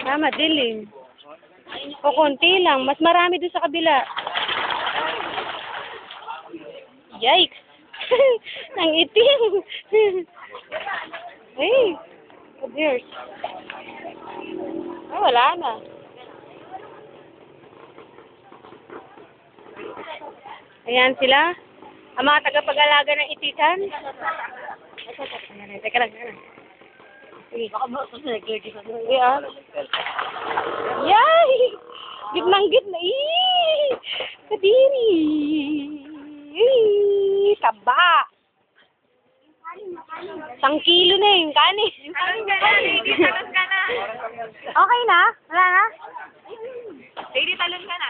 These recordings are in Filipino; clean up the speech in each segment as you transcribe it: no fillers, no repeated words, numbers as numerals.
Ah, madilim. O, konti lang. Mas marami doon sa kabila. Yikes! Ang itim! Ay! Oh, dear. Ah, wala na. Ayan sila. Ang mga tagapag-alaga ng itisan. Teka lang. Sige. Baka mo ito sa nag-dirty sa doon. Yay! Gitnang gitna. Eee! Kadiri! Eee! Kaba! 1 kilo na yung kanin. Talon ka na. Okay na? Wala na? Lady, talon ka na.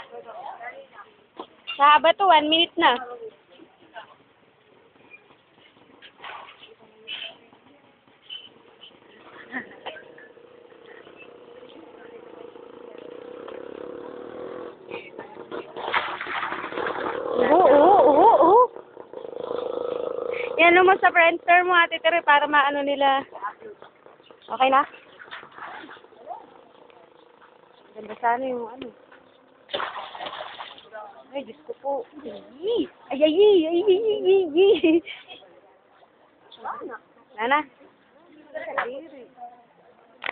Sa haba to, 1 minute na. Oo. Yan mo sa Friendster mo, Ate Tere, para maano nila. Okay na? Ganda sana yung ano. Ay, Diyos ko po. Ay. Nana.